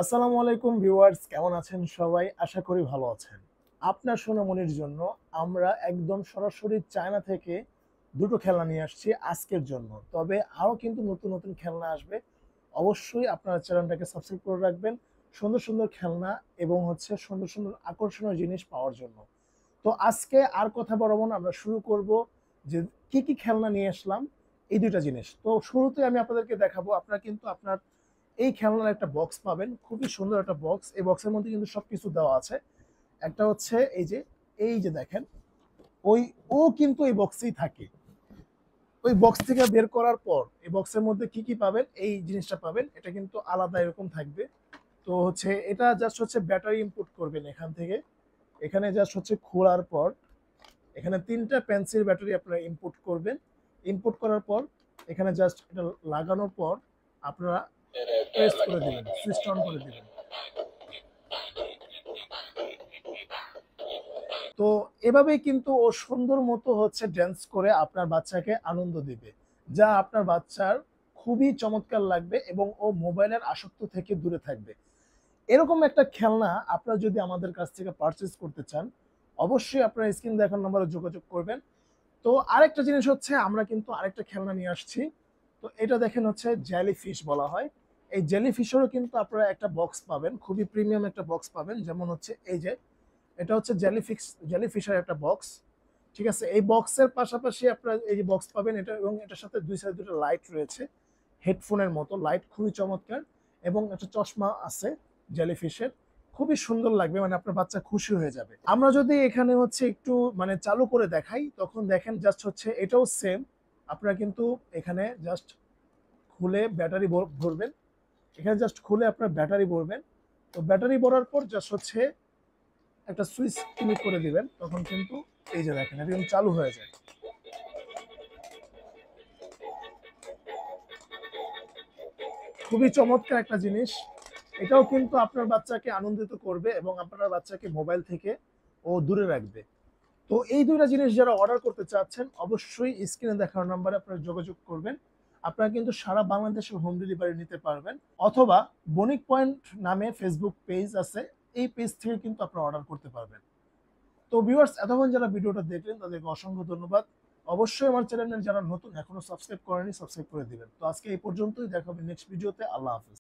আসসালামু আলাইকুম ভিউয়ার্স, কেমন আছেন সবাই? আশা করি ভালো আছেন। আপনার সোনামনির জন্য আমরা একদম সরাসরি চায়না থেকে দুটো খেলনা নিয়ে আসছি আজকের জন্য। তবে আরো কিন্তু নতুন নতুন খেলনা আসবে। অবশ্যই আপনারা চ্যানেলটাকে সাবস্ক্রাইব করে রাখবেন সুন্দর সুন্দর খেলনা এবং সুন্দর সুন্দর আকর্ষণীয় জিনিস পাওয়ার জন্য। তো আজকে আর কথা বাড়াবো না, আমরা শুরু করব যে কি কি খেলনা নিয়ে আসলাম, এই দুইটা জিনিস। তো শুরুতে আমি আপনাদেরকে দেখাবো, আপনারা কিন্তু আপনার এই খেলনার একটা বক্স পাবেন, খুবই সুন্দর একটা বক্স। এই বক্সের মধ্যে কিন্তু সবকিছু দেওয়া আছে। একটা হচ্ছে এই যে দেখেন, ওই ও কিন্তু এই বক্সেই থাকে। ওই বক্স থেকে বের করার পর এই বক্সের মধ্যে কি কি পাবেন, এই জিনিসটা পাবেন। এটা কিন্তু আলাদা এরকম থাকবে। তো এটা জাস্ট ব্যাটারি ইনপুট করবেন এখান থেকে। এখানে জাস্ট খোলার পর এখানে ৩টা পেন্সিল ব্যাটারি আপনারা ইনপুট করবেন। ইনপুট করার পর এখানে জাস্ট এটা লাগানোর পর আপনারা প্রেস করে দিবেন, সুইচ অন করে দিবেন। তো এভাবেই কিন্তু ও সুন্দর মতো ড্যান্স করে আপনার বাচ্চাকে আনন্দ দিবে, যা আপনার বাচ্চার খুবই চমৎকার লাগবে এবং ও মোবাইলের আসক্ত থেকে দূরে থাকবে। এরকম একটা খেলনা আপনারা যদি আমাদের কাছ থেকে পারচেজ করতে চান, অবশ্যই আপনারা স্ক্রিন দেখার নম্বরে যোগাযোগ করবেন। তো আরেকটা জিনিস আমরা কিন্তু আরেকটা খেলনা নিয়ে আসছি। তো এটা দেখেন, জেলি ফিশ বলা হয়। এই জেলি ফিশেরও কিন্তু আপনারা একটা বক্স পাবেন, খুবই প্রিমিয়াম একটা বক্স পাবেন। যেমন এই যে এটা জেলিফিশের একটা বক্স। ঠিক আছে, এই বক্সের পাশাপাশি আপনারা এই যে বক্স পাবেন এটা, এবং এটার সাথে দুই সাইডে দুটো লাইট রয়েছে, হেডফোনের মতো লাইট, খুবই চমৎকার। এবং একটা চশমা আছে জেলিফিশের, খুবই সুন্দর লাগবে, মানে আপনার বাচ্চা খুশি হয়ে যাবে। আমরা যদি এখানে একটু মানে চালু করে দেখাই, তখন দেখেন জাস্ট এটাও সেম। আপনারা কিন্তু এখানে জাস্ট খুলে ব্যাটারি ভরবেন। এখানে জাস্ট খুলে আপনার ব্যাটারি ভরবেন। তো ব্যাটারি ভরার পর জাস্ট একটা সুইচ ক্লিক করে দিবেন, তখন কিন্তু এই যে দেখেন এটা কিন্তু চালু হয়ে যায়। খুবই চমৎকার একটা জিনিস। এটাও কিন্তু আপনার বাচ্চাকে আনন্দিত করবে এবং আপনার বাচ্চাকে মোবাইল থেকে ও দূরে রাখবে। তো এই দুইটা জিনিস যারা অর্ডার করতে চাচ্ছেন, অবশ্যই স্ক্রিনে দেখানো নাম্বারে আপনারা যোগাযোগ করবেন। আপনারা কিন্তু সারা বাংলাদেশে হোম ডেলিভারি নিতে পারবেন, অথবা বণিক পয়েন্ট নামে ফেসবুক পেজ আছে, এই পেজ থেকে কিন্তু আপনারা অর্ডার করতে পারবেন। তো ভিউয়ার্স, এতক্ষণ যারা ভিডিওটা দেখলেন তাদেরকে অসংখ্য ধন্যবাদ। অবশ্যই আমার চ্যানেলে যারা নতুন এখনো সাবস্ক্রাইব করেনি, সাবস্ক্রাইব করে দিবেন। তো আজকে এই পর্যন্তই, দেখা হবে নেক্সট ভিডিওতে। আল্লাহ হাফেজ।